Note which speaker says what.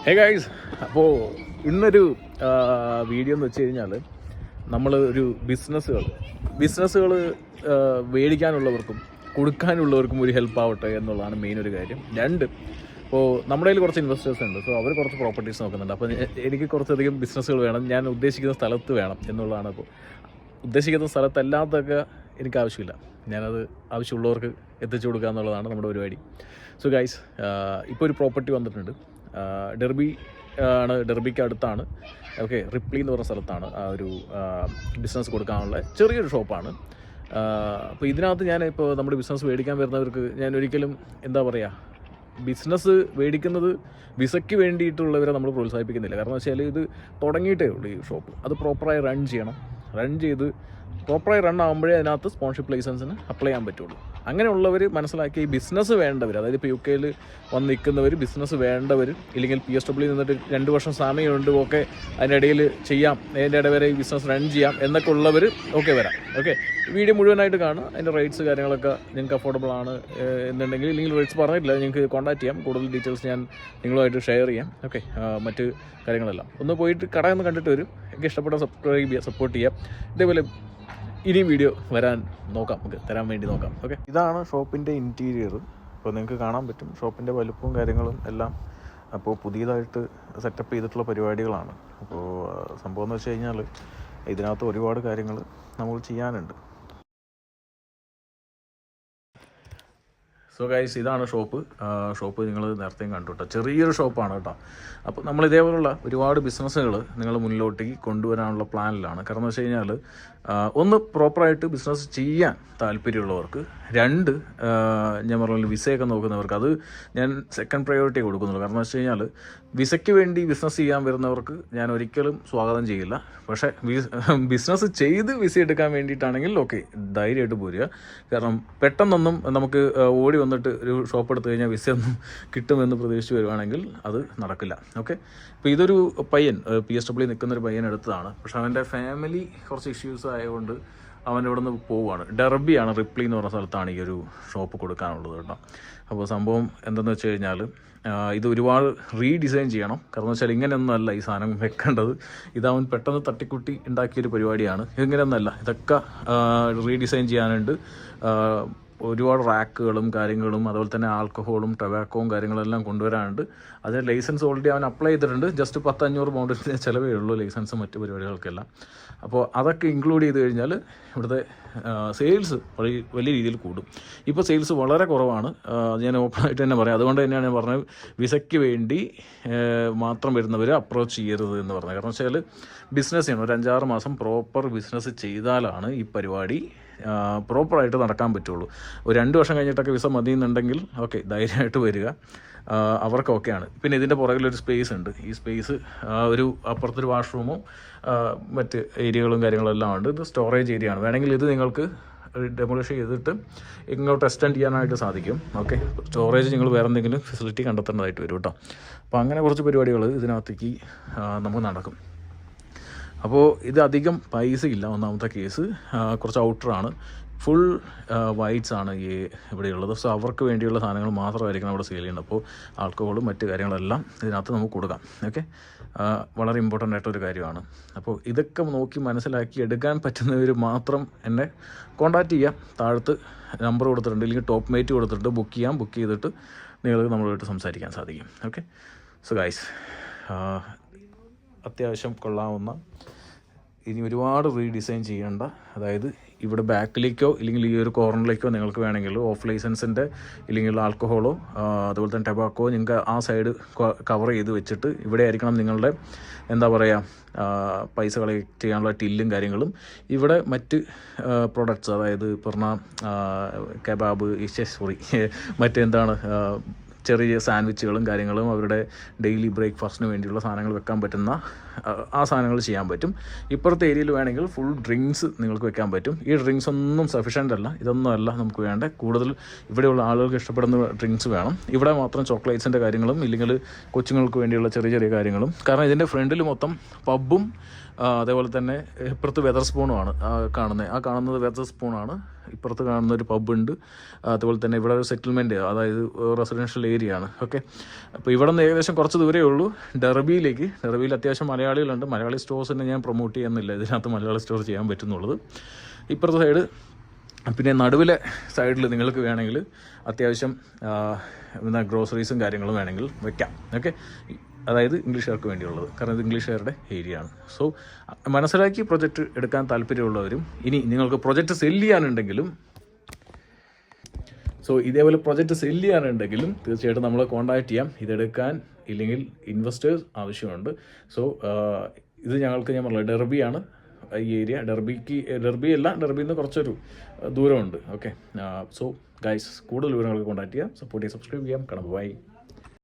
Speaker 1: Hey guys, അപ്പോൾ ഇന്നൊരു video എന്ന് വെച്ച് കഴിഞ്ഞാൽ നമ്മൾ ഒരു ബിസിനസ്സുകൾ മേടിക്കാനുള്ളവർക്കും കൊടുക്കാനുള്ളവർക്കും ഒരു ഹെൽപ്പ് ആവട്ടെ എന്നുള്ളതാണ് മെയിൻ ഒരു കാര്യം. രണ്ട്, ഇപ്പോൾ നമ്മുടെ കയ്യിൽ കുറച്ച് ഇൻവെസ്റ്റേഴ്സ് ഉണ്ട്. സോ അവർ കുറച്ച് പ്രോപ്പർട്ടീസ് നോക്കുന്നുണ്ട്. അപ്പോൾ എനിക്ക് കുറച്ചധികം ബിസിനസ്സുകൾ വേണം, ഞാൻ ഉദ്ദേശിക്കുന്ന സ്ഥലത്ത് വേണം എന്നുള്ളതാണ്. അപ്പോൾ ഉദ്ദേശിക്കുന്ന സ്ഥലത്തല്ലാത്തൊക്കെ എനിക്ക് ആവശ്യമില്ല, ഞാനത് ആവശ്യമുള്ളവർക്ക് എത്തിച്ചു കൊടുക്കുക എന്നുള്ളതാണ് നമ്മുടെ പരിപാടി. സോ ഗൈസ്, ഇപ്പോൾ ഒരു പ്രോപ്പർട്ടി വന്നിട്ടുണ്ട്. ഡെർബിക്ക് അടുത്താണ്. ഓക്കെ, റിപ്ലി എന്ന് പറഞ്ഞ സ്ഥലത്താണ് ആ ഒരു ബിസിനസ് കൊടുക്കാനുള്ള ചെറിയൊരു ഷോപ്പാണ്. അപ്പോൾ ഇതിനകത്ത് ഞാൻ ഇപ്പോൾ നമ്മുടെ ബിസിനസ് മേടിക്കാൻ വരുന്നവർക്ക് ഞാൻ ഒരിക്കലും എന്താ പറയുക, ബിസിനസ് മേടിക്കുന്നത് വിസയ്ക്ക് വേണ്ടിയിട്ടുള്ളവരെ നമ്മൾ പ്രോത്സാഹിപ്പിക്കുന്നില്ല. കാരണം വെച്ചാൽ ഇത് തുടങ്ങിയിട്ടേ ഉള്ളൂ ഈ ഷോപ്പ്. അത് പ്രോപ്പറായി റൺ ചെയ്യണം. പ്രോപ്പറായി റൺ ആകുമ്പോഴേ അതിനകത്ത് സ്പോൺഷിപ്പ് ലൈസൻസിന് അപ്ലൈ ചെയ്യാൻ പറ്റുള്ളൂ. അങ്ങനെയുള്ളവർ മനസ്സിലാക്കി ഈ ബിസിനസ് വേണ്ടവർ, അതായത് ഇപ്പോൾ UK വന്ന് നിൽക്കുന്നവർ, ബിസിനസ് വേണ്ടവർ, ഇല്ലെങ്കിൽ PSW നിന്നിട്ട് 2 വർഷം സമയമുണ്ട്, ഓക്കെ അതിൻ്റെ ഇടയിൽ ചെയ്യാം, അതിൻ്റെ ഇടയിൽ വരെ ഈ ബിസിനസ് റൺ ചെയ്യാം എന്നൊക്കെ ഉള്ളവർ ഓക്കെ വരാം. ഓക്കെ, വീഡിയോ മുഴുവനായിട്ട് കാണുക. അതിൻ്റെ റേറ്റ്സ് കാര്യങ്ങളൊക്കെ നിങ്ങൾക്ക് അഫോർഡബിൾ ആണ് എന്നുണ്ടെങ്കിൽ, ഇല്ലെങ്കിൽ റേറ്റ്സ് പറഞ്ഞിട്ടില്ല, നിങ്ങൾക്ക് കോൺടാക്ട് ചെയ്യാം. കൂടുതൽ ഡീറ്റെയിൽസ് ഞാൻ നിങ്ങളുമായിട്ട് ഷെയർ ചെയ്യാം. ഓക്കെ, മറ്റ് കാര്യങ്ങളെല്ലാം ഒന്ന് പോയിട്ട് കടയിൽ നിന്ന് കണ്ടിട്ട് വരും. എനിക്ക് ഇഷ്ടപ്പെട്ട സപ്പോർട്ട് ചെയ്യാം. ഇതേപോലെ ഇനിയും വീഡിയോ വരാൻ നോക്കാം, നമുക്ക് തരാൻ വേണ്ടി നോക്കാം. ഓക്കെ, ഇതാണ് ഷോപ്പിൻ്റെ ഇൻറ്റീരിയർ. അപ്പോൾ നിങ്ങൾക്ക് കാണാൻ പറ്റും ഷോപ്പിൻ്റെ വലുപ്പവും കാര്യങ്ങളും എല്ലാം. അപ്പോൾ പുതിയതായിട്ട് സെറ്റപ്പ് ചെയ്തിട്ടുള്ള പരിപാടികളാണ്. അപ്പോൾ സംഭവം എന്ന് വെച്ച് കഴിഞ്ഞാൽ ഇതിനകത്ത് ഒരുപാട് കാര്യങ്ങൾ നമ്മൾ ചെയ്യാനുണ്ട്. സോ ഗൈസ്, ഇതാണ് ഷോപ്പ് നിങ്ങൾ നേരത്തെയും കണ്ടു കേട്ടോ. ചെറിയൊരു ഷോപ്പാണ് കേട്ടോ. അപ്പോൾ നമ്മൾ ഇതേപോലുള്ള ഒരുപാട് ബിസിനസ്സുകൾ നിങ്ങൾ മുന്നിലോട്ടേക്ക് കൊണ്ടുവരാനുള്ള പ്ലാനിലാണ്. കാരണം എന്ന് വെച്ച് കഴിഞ്ഞാൽ, ഒന്ന് പ്രോപ്പറായിട്ട് ബിസിനസ് ചെയ്യാൻ താല്പര്യമുള്ളവർക്ക്, രണ്ട് ഞാൻ പറഞ്ഞ വിസയൊക്കെ നോക്കുന്നവർക്ക്, അത് ഞാൻ സെക്കൻഡ് പ്രയോറിറ്റി കൊടുക്കുന്നുള്ളൂ. കാരണം എന്ന് വെച്ച് കഴിഞ്ഞാൽ വിസയ്ക്ക് വേണ്ടി ബിസിനസ് ചെയ്യാൻ വരുന്നവർക്ക് ഞാൻ ഒരിക്കലും സ്വാഗതം ചെയ്യില്ല. പക്ഷേ ബിസിനസ് ചെയ്ത് വിസ എടുക്കാൻ വേണ്ടിയിട്ടാണെങ്കിൽ ഓക്കെ, ധൈര്യമായിട്ട് പോരുക. കാരണം പെട്ടെന്നൊന്നും നമുക്ക് ഓടി വന്നിട്ട് ഒരു ഷോപ്പ് എടുത്തു കഴിഞ്ഞാൽ വിസയൊന്നും കിട്ടുമെന്ന് പ്രതീക്ഷിച്ച് വരുവാണെങ്കിൽ അത് നടക്കില്ല. ഓക്കെ, ഇപ്പോൾ ഇതൊരു പയ്യൻ PSW നിൽക്കുന്നൊരു പയ്യൻ എടുത്തതാണ്. പക്ഷേ അവൻ്റെ ഫാമിലി കുറച്ച് ഇഷ്യൂസ് ആയതുകൊണ്ട് അവൻ ഇവിടെ നിന്ന് പോവുകയാണ്. ഡെർബിയാണ്, റിപ്ലി എന്ന് പറഞ്ഞ സ്ഥലത്താണ് ഈ ഒരു ഷോപ്പ് കൊടുക്കാനുള്ളത് കേട്ടോ. അപ്പോൾ സംഭവം എന്തെന്ന് വെച്ച് കഴിഞ്ഞാൽ, ഇത് ഒരുപാട് റീഡിസൈൻ ചെയ്യണം. കാരണം വെച്ചാൽ ഇങ്ങനെയൊന്നുമല്ല ഈ സാധനം വെക്കേണ്ടത്. ഇതവൻ പെട്ടെന്ന് തട്ടിക്കുട്ടി ഉണ്ടാക്കിയൊരു പരിപാടിയാണ്. ഇങ്ങനെയൊന്നുമല്ല, ഇതൊക്കെ റീഡിസൈൻ ചെയ്യാനുണ്ട്. ഒരുപാട് റാക്കുകളും കാര്യങ്ങളും, അതുപോലെ തന്നെ ആൽക്കഹോളും ടൊബാക്കോവും കാര്യങ്ങളെല്ലാം കൊണ്ടുവരാനുണ്ട്. അതിന് ലൈസൻസ് ഓൾറെഡി അവൻ അപ്ലൈ ചെയ്തിട്ടുണ്ട്. ജസ്റ്റ് 10-500 പൗണ്ടിൻ്റെ ചിലവേ ഉള്ളൂ ലൈസൻസ് മറ്റ് പരിപാടികൾക്കെല്ലാം. അപ്പോൾ അതൊക്കെ ഇൻക്ലൂഡ് ചെയ്ത് കഴിഞ്ഞാൽ ഇവിടുത്തെ സെയിൽസ് വലിയ രീതിയിൽ കൂടും. ഇപ്പോൾ സെയിൽസ് വളരെ കുറവാണ്, ഞാൻ ഓപ്പണായിട്ട് തന്നെ പറയാം. അതുകൊണ്ട് തന്നെയാണ് ഞാൻ പറഞ്ഞത്, വിസയ്ക്ക് വേണ്ടി മാത്രം വരുന്നവർ അപ്രോച്ച് ചെയ്യരുത് എന്ന് പറഞ്ഞത്. കാരണം വെച്ചാൽ ബിസിനസ് ചെയ്യണം. ഒരു 5-6 മാസം പ്രോപ്പർ ബിസിനസ് ചെയ്താലാണ് ഈ പരിപാടി പ്രോപ്പറായിട്ട് നടക്കാൻ പറ്റുള്ളൂ. ഒരു 2 വർഷം കഴിഞ്ഞിട്ടൊക്കെ വിസ മതി എന്നുണ്ടെങ്കിൽ ഓക്കെ, ധൈര്യമായിട്ട് വരിക, അവർക്ക് ഓക്കെയാണ്. പിന്നെ ഇതിൻ്റെ പുറകിലൊരു സ്പേസ് ഉണ്ട്. ഈ സ്പേസ് ഒരു അപ്പുറത്തൊരു വാഷ്റൂമും മറ്റ് ഏരിയകളും കാര്യങ്ങളെല്ലാം ഉണ്ട്. ഇത് സ്റ്റോറേജ് ഏരിയ ആണ്. വേണമെങ്കിൽ ഇത് നിങ്ങൾക്ക് ഡെമോളിഷ് ചെയ്തിട്ട് ഇങ്ങോട്ട് എക്സ്റ്റെൻഡ് ചെയ്യാനായിട്ട് സാധിക്കും. ഓക്കെ, സ്റ്റോറേജ് നിങ്ങൾ വേറെ എന്തെങ്കിലും ഫെസിലിറ്റി കണ്ടെത്തേണ്ടതായിട്ട് വരും കേട്ടോ. അപ്പോൾ അങ്ങനെ കുറച്ച് പരിപാടികൾ ഇതിനകത്തേക്ക് നമുക്ക് നടക്കും. അപ്പോൾ ഇത് അധികം പൈസ ഇല്ല. ഒന്നാമത്തെ കേസ്, കുറച്ച് ഔട്ടറാണ്, ഫുൾ വൈറ്റ്സ് ആണ് ഈ ഇവിടെയുള്ളത്. സോ അവർക്ക് വേണ്ടിയുള്ള സാധനങ്ങൾ മാത്രമായിരിക്കണം അവിടെ സെയിൽ ചെയ്യുന്നത്. അപ്പോൾ ആൽക്കഹോളും മറ്റ് കാര്യങ്ങളെല്ലാം ഇതിനകത്ത് നമുക്ക് കൊടുക്കാം. ഓക്കെ, വളരെ ഇമ്പോർട്ടൻ്റ് ആയിട്ടൊരു കാര്യമാണ്. അപ്പോൾ ഇതൊക്കെ നോക്കി മനസ്സിലാക്കി എടുക്കാൻ പറ്റുന്നവർ മാത്രം എന്നെ കോൺടാക്റ്റ് ചെയ്യാം. താഴത്ത് നമ്പർ കൊടുത്തിട്ടുണ്ട്, ഇല്ലെങ്കിൽ ടോപ്പ് മേറ്റ് കൊടുത്തിട്ടുണ്ട്. ബുക്ക് ചെയ്തിട്ട് നിങ്ങൾക്ക് നമ്മളുമായിട്ട് സംസാരിക്കാൻ സാധിക്കും. ഓക്കെ, സോ ഗൈസ്, അത്യാവശ്യം കൊള്ളാവുന്ന, ഇനി ഒരുപാട് റീഡിസൈൻ ചെയ്യേണ്ട, അതായത് ഇവിടെ ബാക്കിലേക്കോ ഇല്ലെങ്കിൽ ഈ ഒരു കോർണറിലേക്കോ നിങ്ങൾക്ക് വേണമെങ്കിൽ ഓഫ് ലൈസൻസിൻ്റെ ഇല്ലെങ്കിൽ ആൽക്കഹോളോ അതുപോലെ തന്നെ ടൊബാക്കോ നിങ്ങൾക്ക് ആ സൈഡ് കവർ ചെയ്ത് വെച്ചിട്ട് ഇവിടെ ആയിരിക്കണം നിങ്ങളുടെ എന്താ പറയുക പൈസ കളക്ട് ചെയ്യാനുള്ള ടില്ലും കാര്യങ്ങളും. ഇവിടെ മറ്റ് പ്രൊഡക്ട്സ്, അതായത് പറഞ്ഞാൽ കബാബ്, മറ്റെന്താണ് ചെറിയ സാൻഡ്വിച്ചുകളും കാര്യങ്ങളും, അവരുടെ ഡെയിലി ബ്രേക്ക്ഫാസ്റ്റിന് വേണ്ടിയുള്ള സാധനങ്ങൾ വെക്കാൻ പറ്റുന്ന ആ സാധനങ്ങൾ ചെയ്യാൻ പറ്റും. ഇപ്പുറത്തെ ഏരിയയിൽ വേണമെങ്കിൽ ഫുൾ ഡ്രിങ്ക്സ് നിങ്ങൾക്ക് വെക്കാൻ പറ്റും. ഈ ഡ്രിങ്ക്സ് ഒന്നും സഫീഷ്യൻ്റ് അല്ല, ഇതൊന്നും അല്ല നമുക്ക് വേണ്ട. കൂടുതൽ ഇവിടെയുള്ള ആളുകൾക്ക് ഇഷ്ടപ്പെടുന്ന ഡ്രിങ്ക്സ് വേണം. ഇവിടെ മാത്രം ചോക്ലേറ്റ്സിൻ്റെ കാര്യങ്ങളും ഇല്ലെങ്കിൽ കൊച്ചുങ്ങൾക്ക് വേണ്ടിയുള്ള ചെറിയ ചെറിയ കാര്യങ്ങളും. കാരണം ഇതിൻ്റെ ഫ്രണ്ടിൽ മൊത്തം പബ്ബും അതേപോലെ തന്നെ ഇപ്പുറത്ത് വെതർ സ്പൂണുമാണ് കാണുന്നത്. ആ കാണുന്നത് വെതർ സ്പൂണാണ്. ഇപ്പുറത്ത് കാണുന്ന ഒരു പബ്ബുണ്ട്, അതുപോലെ തന്നെ ഇവിടെ ഒരു സെറ്റിൽമെൻറ്റ്, അതായത് റെസിഡൻഷ്യൽ ഏരിയ ആണ്. ഓക്കെ, അപ്പോൾ ഇവിടെ നിന്ന് ഏകദേശം കുറച്ച് ദൂരമേ ഉള്ളൂ ഡെർബിയിലേക്ക്. ഡെർബിയിൽ അത്യാവശ്യം മലയാളികളുണ്ട്. മലയാളി സ്റ്റോഴ്സിനെ ഞാൻ പ്രൊമോട്ട് ചെയ്യുന്നില്ല, ഇതിനകത്ത് മലയാളി സ്റ്റോർ ചെയ്യാൻ പറ്റുന്നുള്ളത്. ഇപ്പുറത്തെ സൈഡ്, പിന്നെ നടുവിലെ സൈഡിൽ നിങ്ങൾക്ക് വേണമെങ്കിൽ അത്യാവശ്യം ഗ്രോസറീസും കാര്യങ്ങളും വേണമെങ്കിൽ വെക്കാം. ഓക്കെ, അതായത് ഇംഗ്ലീഷുകാർക്ക് വേണ്ടിയുള്ളത്, കാരണം ഇത് ഇംഗ്ലീഷുകാരുടെ ഏരിയ ആണ്. സോ മനസ്സിലാക്കി പ്രൊജക്റ്റ് എടുക്കാൻ താല്പര്യമുള്ളവരും, ഇനി നിങ്ങൾക്ക് പ്രൊജക്റ്റ് സെല്ല് ചെയ്യാനുണ്ടെങ്കിലും, ഇതേപോലെ പ്രൊജക്റ്റ് സെല്ല് ചെയ്യാനുണ്ടെങ്കിലും തീർച്ചയായിട്ടും നമ്മളെ കോൺടാക്റ്റ് ചെയ്യാം. ഇതെടുക്കാൻ ഇല്ലെങ്കിൽ ഇൻവെസ്റ്റേഴ്സ് ആവശ്യമുണ്ട്. ഇത് ഞങ്ങൾക്ക്, ഞാൻ പറഞ്ഞത് ഡെർബിയാണ് ഈ ഏരിയ. ഡെർബിയിൽ നിന്ന് കുറച്ചൊരു ദൂരമുണ്ട്. ഓക്കെ, ഗൈസ്, കൂടുതൽ വിവരങ്ങൾക്ക് കോൺടാക്ട് ചെയ്യാം, സപ്പോർട്ട് ചെയ്യാം, സബ്സ്ക്രൈബ് ചെയ്യാം. ബൈ.